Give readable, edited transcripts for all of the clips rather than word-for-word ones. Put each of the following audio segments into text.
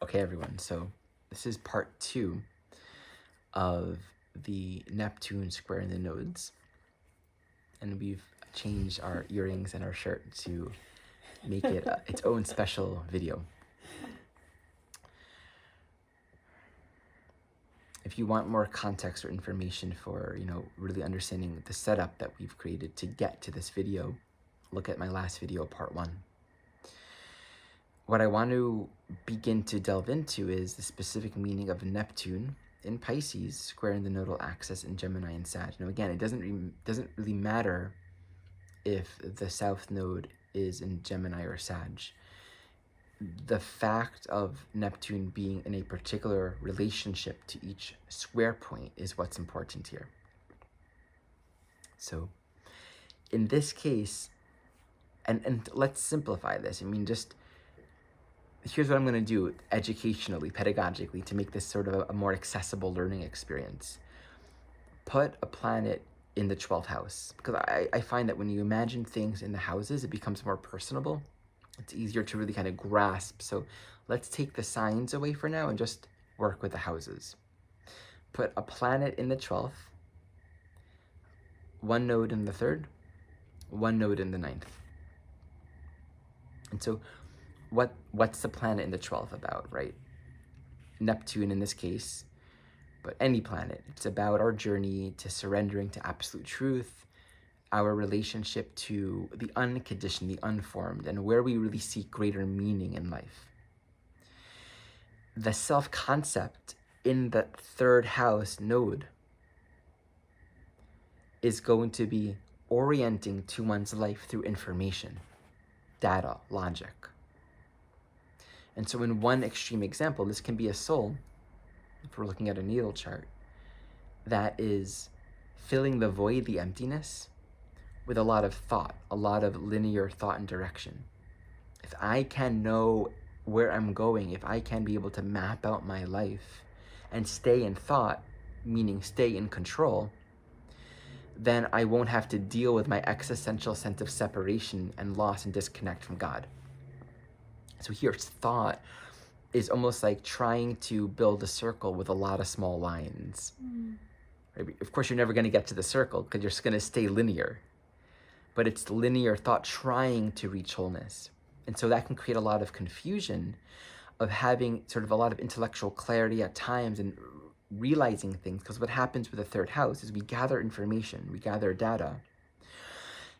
Okay, everyone, so this is part 2 of the Neptune squaring the nodes, and we've changed our earrings and our shirt to make it its own special video. If you want more context or information for, really understanding the setup that we've created to get to this video, look at my last video, part 1. What I want to begin to delve into is the specific meaning of Neptune in Pisces squaring the nodal axis in Gemini and Sag. Now again, it doesn't really matter if the south node is in Gemini or Sag. The fact of Neptune being in a particular relationship to each square point is what's important here. So in this case, and let's simplify this. I mean, just here's what I'm going to do educationally, pedagogically, to make this sort of a more accessible learning experience. Put a planet in the 12th house, because I find that when you imagine things in the houses, it becomes more personable. It's easier to really kind of grasp. So let's take the signs away for now and just work with the houses. Put a planet in the 12th, one node in the 3rd, one node in the 9th. And so what's the planet in the 12th about, right? Neptune in this case, but any planet. It's about our journey to surrendering to absolute truth, our relationship to the unconditioned, the unformed, and where we really seek greater meaning in life. The self-concept in the 3rd house node is going to be orienting to one's life through information, data, logic. And so in one extreme example, this can be a soul, if we're looking at a natal chart, that is filling the void, the emptiness, with a lot of thought, a lot of linear thought and direction. If I can know where I'm going, if I can be able to map out my life and stay in thought, meaning stay in control, then I won't have to deal with my existential sense of separation and loss and disconnect from God. So here's thought is almost like trying to build a circle with a lot of small lines. Right? Of course, you're never going to get to the circle because you're just going to stay linear. But it's linear thought trying to reach wholeness. And so that can create a lot of confusion of having sort of a lot of intellectual clarity at times and realizing things. Because what happens with the 3rd house is we gather information, we gather data,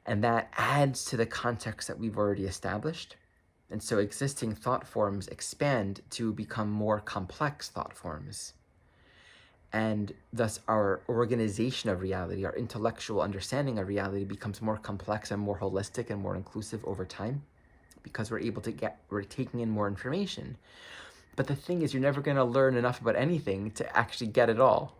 and that adds to the context that we've already established. And so existing thought forms expand to become more complex thought forms. And thus our organization of reality, our intellectual understanding of reality becomes more complex and more holistic and more inclusive over time because we're taking in more information. But the thing is, you're never going to learn enough about anything to actually get it all.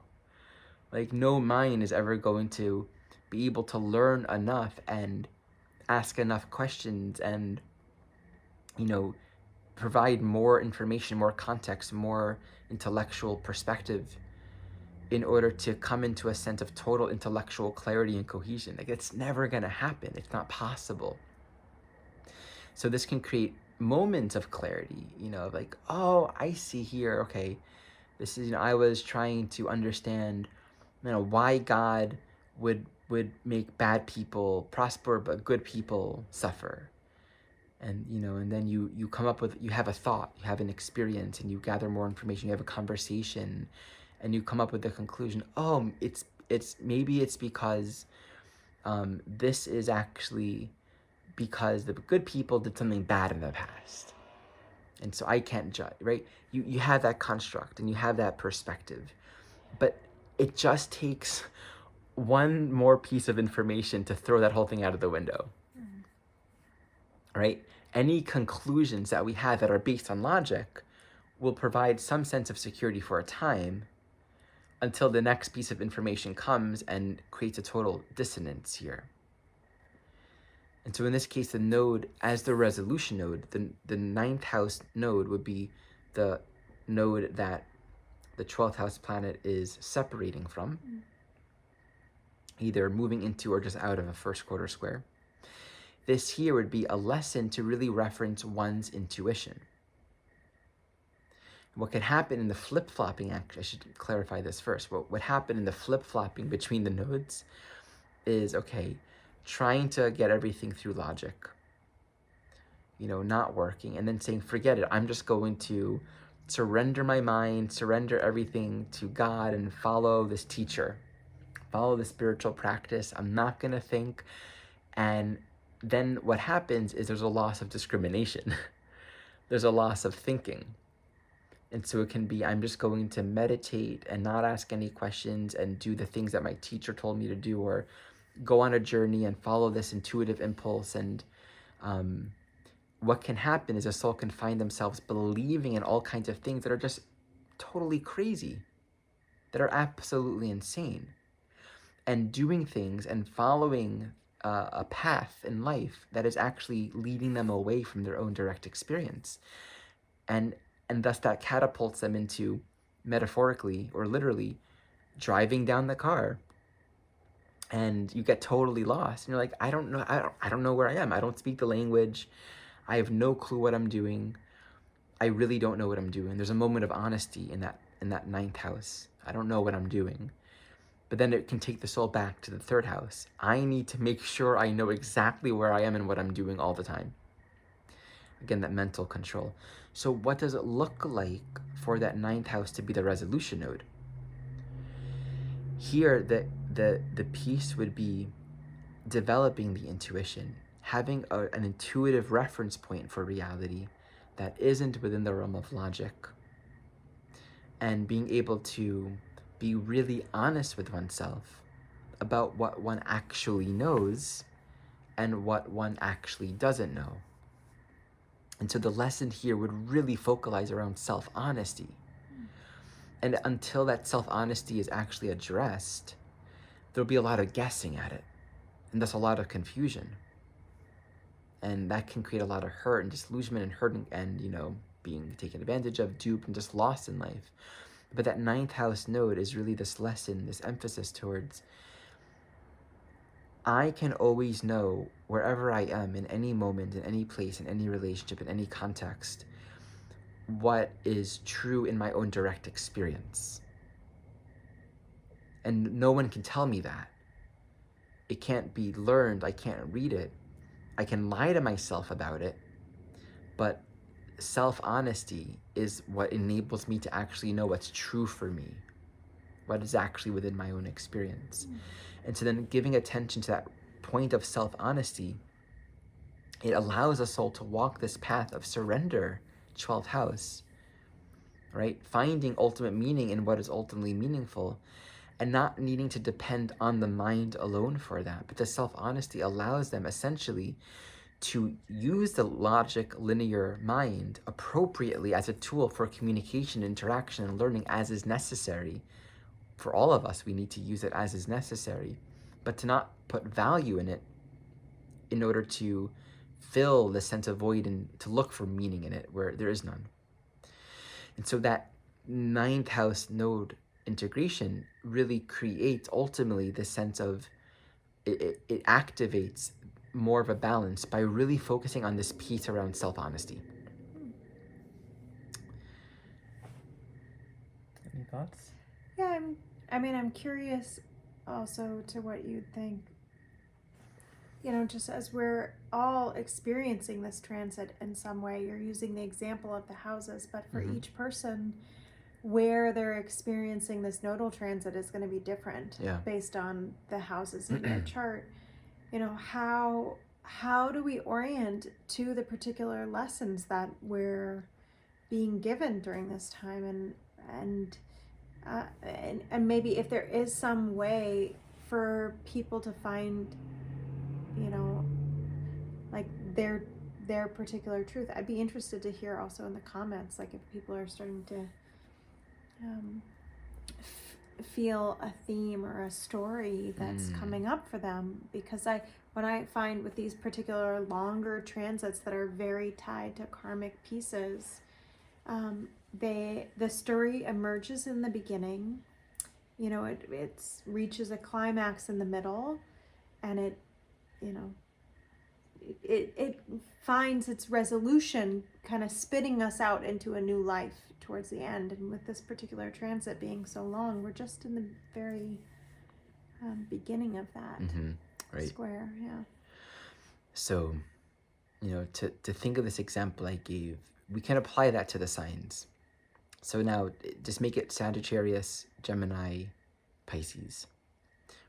Like, no mind is ever going to be able to learn enough and ask enough questions and provide more information, more context, more intellectual perspective in order to come into a sense of total intellectual clarity and cohesion. Like, it's never going to happen. It's not possible. So this can create moments of clarity, like, oh, I see here, okay, this is, I was trying to understand, why God would make bad people prosper, but good people suffer. And, and then you come up with, you have a thought, you have an experience, and you gather more information, you have a conversation, and you come up with the conclusion, oh, it's maybe it's because this is actually because the good people did something bad in the past. And so I can't judge, right? You have that construct and you have that perspective. But it just takes one more piece of information to throw that whole thing out of the window. Right? Any conclusions that we have that are based on logic will provide some sense of security for a time until the next piece of information comes and creates a total dissonance here. And so in this case, the node, as the resolution node, the 9th house node would be the node that the 12th house planet is separating from, either moving into or just out of a first quarter square. This here would be a lesson to really reference one's intuition. What can happen in the flip-flopping, actually, I should clarify this first. What happened in the flip-flopping between the nodes is, okay, trying to get everything through logic, not working, and then saying, forget it, I'm just going to surrender my mind, surrender everything to God, and follow this teacher, follow the spiritual practice. I'm not going to think. And then what happens is there's a loss of discrimination. There's a loss of thinking. And so it can be, I'm just going to meditate and not ask any questions and do the things that my teacher told me to do, or go on a journey and follow this intuitive impulse. And what can happen is a soul can find themselves believing in all kinds of things that are just totally crazy, that are absolutely insane, and doing things and following a path in life that is actually leading them away from their own direct experience. And thus that catapults them into, metaphorically or literally, driving down the car, and you get totally lost. And you're like, I don't know where I am. I don't speak the language. I have no clue what I'm doing. I really don't know what I'm doing. There's a moment of honesty in that ninth house. I don't know what I'm doing. But then it can take the soul back to the third house. I need to make sure I know exactly where I am and what I'm doing all the time. Again, that mental control. So what does it look like for that ninth house to be the resolution node? Here, the piece would be developing the intuition, having an intuitive reference point for reality that isn't within the realm of logic, and being able to be really honest with oneself about what one actually knows and what one actually doesn't know. And so the lesson here would really focalize around self-honesty. And until that self-honesty is actually addressed, there'll be a lot of guessing at it, and thus a lot of confusion. And that can create a lot of hurt and disillusionment and hurt and, being taken advantage of, duped, and just lost in life. But that ninth house node is really this lesson, this emphasis towards, I can always know wherever I am, in any moment, in any place, in any relationship, in any context, what is true in my own direct experience. And no one can tell me that. It can't be learned. I can't read it. I can lie to myself about it. But self-honesty is what enables me to actually know what's true for me, what is actually within my own experience. And so then giving attention to that point of self-honesty, it allows a soul to walk this path of surrender, 12th house, right? Finding ultimate meaning in what is ultimately meaningful, and not needing to depend on the mind alone for that. But the self-honesty allows them essentially to use the logic, linear mind appropriately as a tool for communication, interaction, and learning as is necessary. For all of us, we need to use it as is necessary, but to not put value in it in order to fill the sense of void and to look for meaning in it where there is none. And so that ninth house node integration really creates ultimately this sense of, it activates more of a balance by really focusing on this piece around self-honesty. Any thoughts? Yeah, I'm curious also to what you'd think. Just as we're all experiencing this transit in some way, you're using the example of the houses, but for each person, where they're experiencing this nodal transit is going to be different based on the houses in their chart. How do we orient to the particular lessons that we're being given during this time, and maybe if there is some way for people to find, like their particular truth. I'd be interested to hear also in the comments, like if people are starting to feel a theme or a story that's coming up for them, because what I find with these particular longer transits that are very tied to karmic pieces, the story emerges in the beginning, it reaches a climax in the middle, and it it finds its resolution kind of spitting us out into a new life towards the end. And with this particular transit being so long, we're just in the very beginning of that Right. square. Yeah. So, to think of this example I gave, we can apply that to the signs. So now just make it Sagittarius, Gemini, Pisces.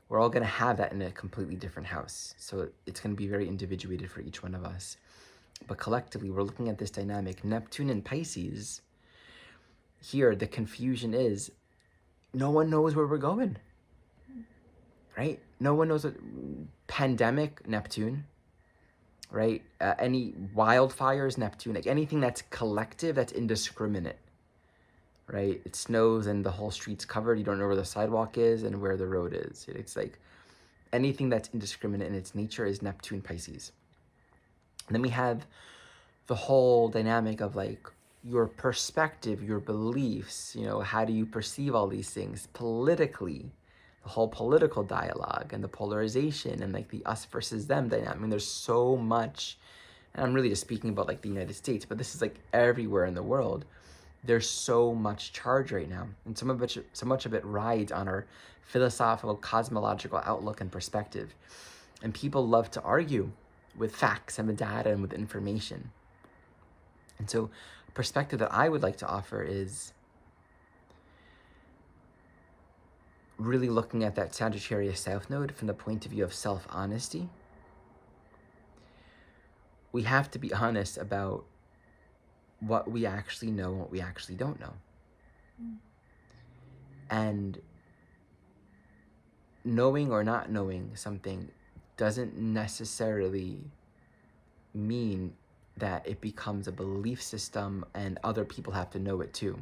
We're all going to have that in a completely different house. So it's going to be very individuated for each one of us. But collectively, we're looking at this dynamic. Neptune and Pisces, here the confusion is no one knows where we're going, right? No one knows what pandemic, Neptune, right? Any wildfires, Neptune, like anything that's collective, that's indiscriminate, right? It snows and the whole street's covered. You don't know where the sidewalk is and where the road is. It's like anything that's indiscriminate in its nature is Neptune, Pisces. And then we have the whole dynamic of like your perspective, your beliefs, how do you perceive all these things politically, the whole political dialogue and the polarization and like the us versus them dynamic. I mean, there's so much, and I'm really just speaking about like the United States, but this is like everywhere in the world. There's so much charge right now, and so much of it rides on our philosophical, cosmological outlook and perspective. And people love to argue with facts and with data and with information. And so a perspective that I would like to offer is really looking at that Sagittarius South Node from the point of view of self-honesty. We have to be honest about what we actually know and what we actually don't know. And knowing or not knowing something doesn't necessarily mean that it becomes a belief system and other people have to know it too.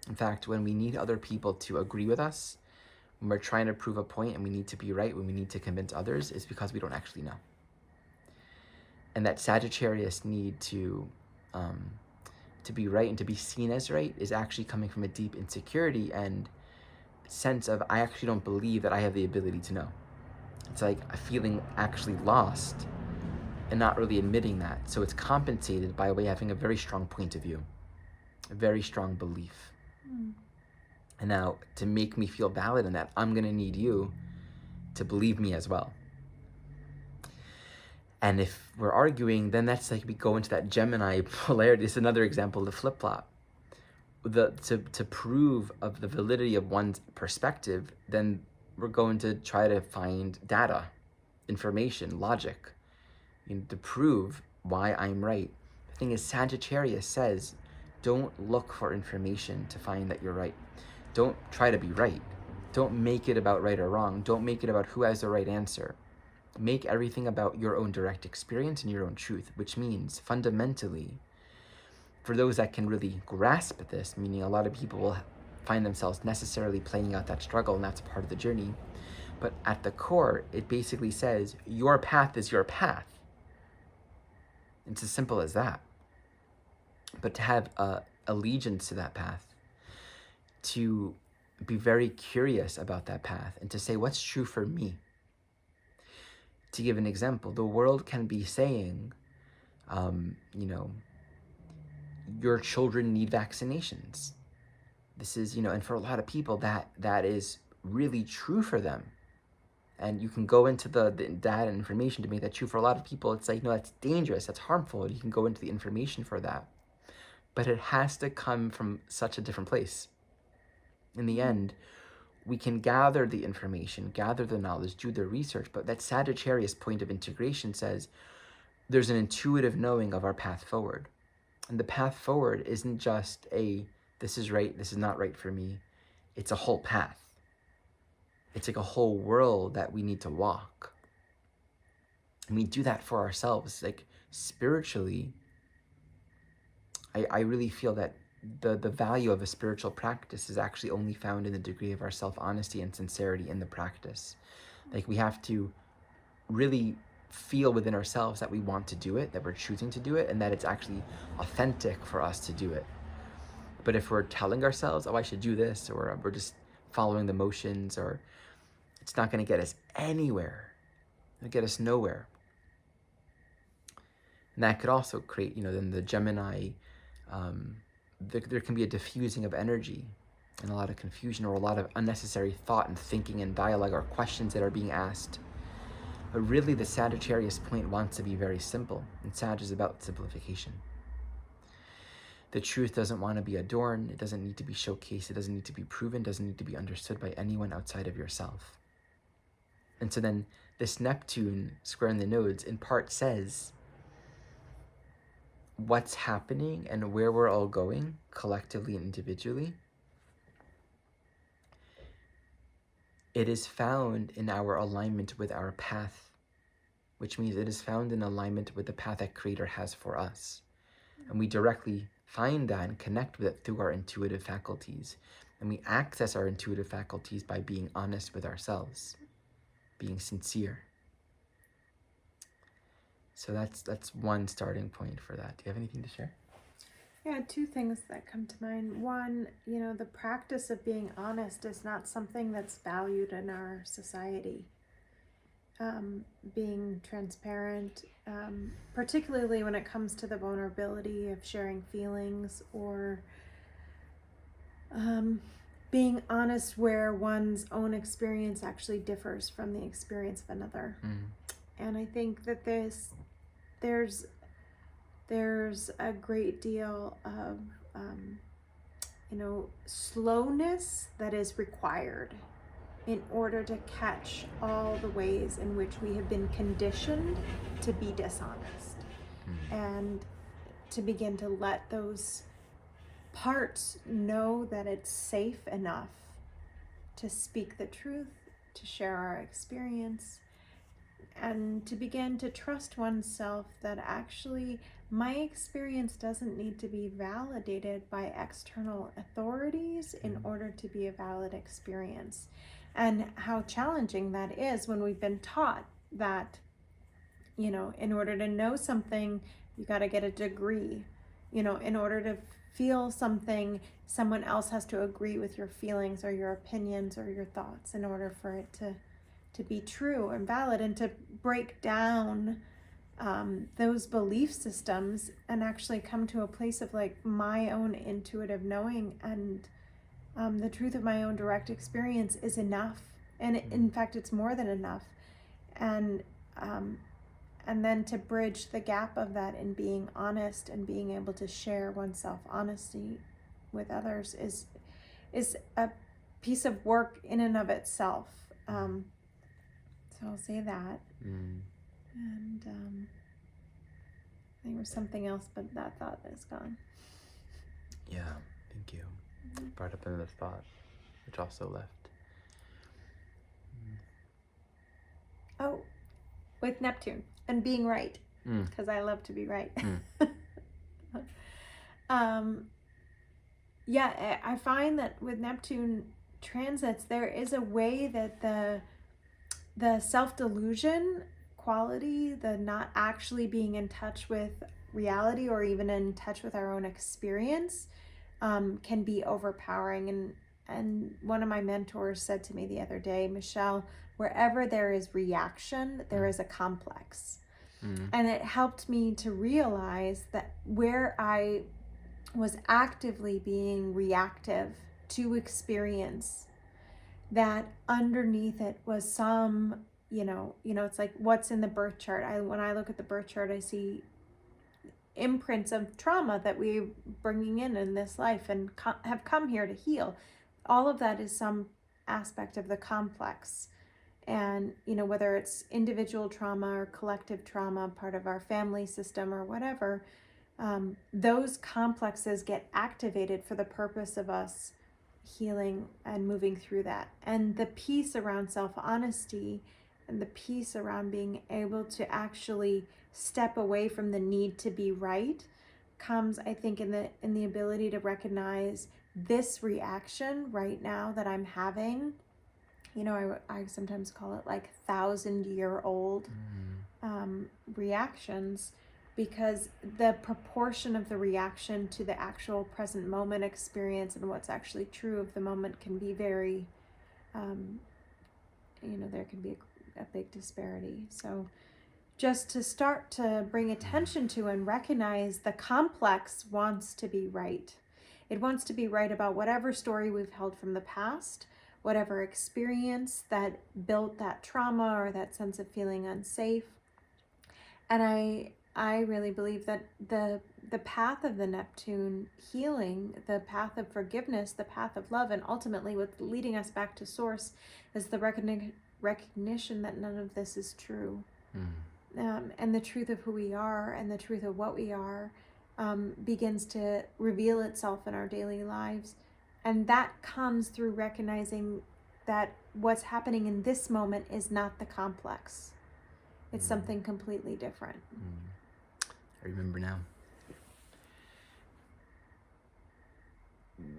In fact, when we need other people to agree with us, when we're trying to prove a point and we need to be right, when we need to convince others, it's because we don't actually know. And that Sagittarius need to be right and to be seen as right is actually coming from a deep insecurity and sense of, I actually don't believe that I have the ability to know. It's like a feeling actually lost and not really admitting that. So it's compensated by way of having a very strong point of view, a very strong belief. And now to make me feel valid in that, I'm going to need you to believe me as well. And if we're arguing, then that's like we go into that Gemini polarity. It's another example of the flip-flop. To prove of the validity of one's perspective, then we're going to try to find data, information, logic, to prove why I'm right. The thing is, Sagittarius says, don't look for information to find that you're right. Don't try to be right. Don't make it about right or wrong. Don't make it about who has the right answer. Make everything about your own direct experience and your own truth, which means fundamentally, for those that can really grasp this, meaning a lot of people will find themselves necessarily playing out that struggle, and that's part of the journey. But at the core, it basically says, your path is your path. It's as simple as that. But to have allegiance to that path, to be very curious about that path, and to say, what's true for me? To give an example, the world can be saying, your children need vaccinations. This is, and for a lot of people, that is really true for them. And you can go into the data and information to make that true. For a lot of people, it's like, no, that's dangerous, that's harmful. You can go into the information for that. But it has to come from such a different place. In the end, we can gather the information, gather the knowledge, do the research, but that Sagittarius point of integration says there's an intuitive knowing of our path forward. And the path forward isn't just this is right, this is not right for me. It's a whole path. It's like a whole world that we need to walk. And we do that for ourselves. Like spiritually, I really feel that the value of a spiritual practice is actually only found in the degree of our self-honesty and sincerity in the practice. Like we have to really feel within ourselves that we want to do it, that we're choosing to do it, and that it's actually authentic for us to do it. But if we're telling ourselves, oh, I should do this, or we're just following the motions, or it's not going to get us anywhere. It'll get us nowhere. And that could also create, then the Gemini, there can be a diffusing of energy and a lot of confusion or a lot of unnecessary thought and thinking and dialogue or questions that are being asked. But really, the Sagittarius point wants to be very simple, and Sag is about simplification. The truth doesn't want to be adorned, it doesn't need to be showcased, it doesn't need to be proven, it doesn't need to be understood by anyone outside of yourself. And so then this Neptune squaring the nodes in part says what's happening and where we're all going collectively and individually. It is found in our alignment with our path, which means it is found in alignment with the path that Creator has for us. And we directly find that and connect with it through our intuitive faculties. And we access our intuitive faculties by being honest with ourselves, being sincere. So that's one starting point for that. Do you have anything to share? Yeah, two things that come to mind. One, the practice of being honest is not something that's valued in our society. Being transparent, particularly when it comes to the vulnerability of sharing feelings or being honest where one's own experience actually differs from the experience of another. And I think that there's a great deal of slowness that is required in order to catch all the ways in which we have been conditioned to be dishonest, and to begin to let those parts know that it's safe enough to speak the truth, to share our experience, and to begin to trust oneself that actually my experience doesn't need to be validated by external authorities in order to be a valid experience. And how challenging that is when we've been taught that, in order to know something, you got to get a degree. In order to feel something, someone else has to agree with your feelings or your opinions or your thoughts in order for it to be true and valid, and to break down those belief systems and actually come to a place of like my own intuitive knowing and the truth of my own direct experience is enough. And in fact, it's more than enough. And then to bridge the gap of that in being honest and being able to share oneself honesty with others is a piece of work in and of itself. So I'll say that. And there was something else, but that thought is gone. Yeah, thank you. Brought up another thought, which also left. Oh, with Neptune and being right, because I love to be right. Yeah, I find that with Neptune transits, there is a way that the self-delusion quality, the not actually being in touch with reality or even in touch with our own experience, can be overpowering. And one of my mentors said to me the other day, Michelle, wherever there is reaction, there is a complex. And it helped me to realize that where I was actively being reactive to experience, that underneath it was some, it's like what's in the birth chart. When I look at the birth chart, I see imprints of trauma that we're bringing in this life and have come here to heal. All of that is some aspect of the complex. And, whether it's individual trauma or collective trauma, part of our family system or whatever, those complexes get activated for the purpose of us healing and moving through that. And the piece around self-honesty and the piece around being able to actually step away from the need to be right comes, I think, in the ability to recognize this reaction right now that I'm having. I sometimes call it like 1,000-year-old reactions, because the proportion of the reaction to the actual present moment experience and what's actually true of the moment can be very, there can be a big disparity. So just to start to bring attention to and recognize the complex wants to be right. It wants to be right about whatever story we've held from the past, whatever experience that built that trauma or that sense of feeling unsafe. And I really believe that the path of the Neptune healing, the path of forgiveness, the path of love, and ultimately what's leading us back to source is the recognition that none of this is true. And the truth of who we are and the truth of what we are begins to reveal itself in our daily lives. And that comes through recognizing that what's happening in this moment is not the complex. It's something completely different. I remember now.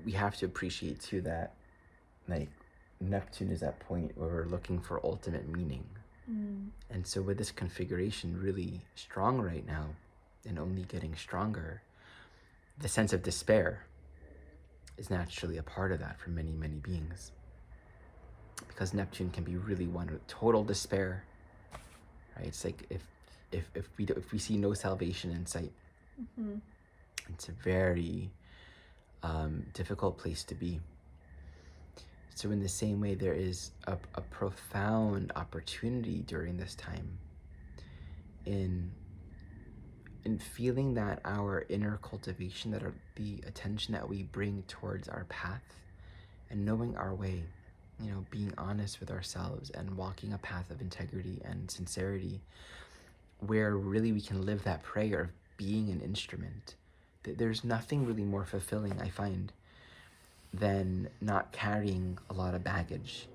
We have to appreciate too that, like, Neptune is that point where we're looking for ultimate meaning. And so with this configuration really strong right now and only getting stronger, the sense of despair is naturally a part of that for many, many beings. Because Neptune can be really one with total despair, right? It's like if we see no salvation in sight, it's a very difficult place to be. So in the same way, there is a profound opportunity during this time in feeling that our inner cultivation, that the attention that we bring towards our path and knowing our way, being honest with ourselves and walking a path of integrity and sincerity, where really we can live that prayer of being an instrument. There's nothing really more fulfilling, I find, than not carrying a lot of baggage.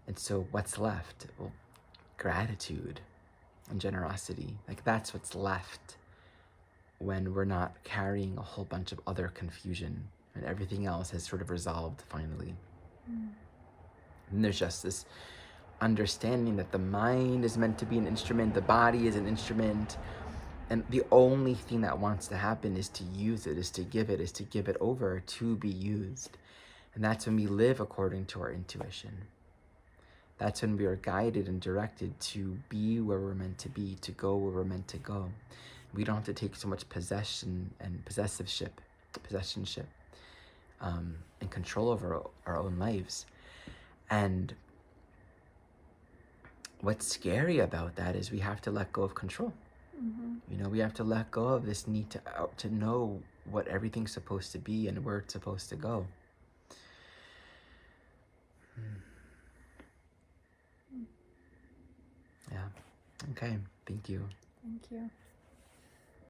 And so what's left? Well, gratitude and generosity. Like, that's what's left when we're not carrying a whole bunch of other confusion and everything else has sort of resolved finally. And there's just this understanding that the mind is meant to be an instrument, the body is an instrument, and the only thing that wants to happen is to use it, is to give it over to be used. And that's when we live according to our intuition. That's when we are guided and directed to be where we're meant to be, to go where we're meant to go. We don't have to take so much possession and possessionship, and control over our own lives. And what's scary about that is we have to let go of control. We have to let go of this need to know what everything's supposed to be and where it's supposed to go. Yeah. Okay. Thank you. Thank you.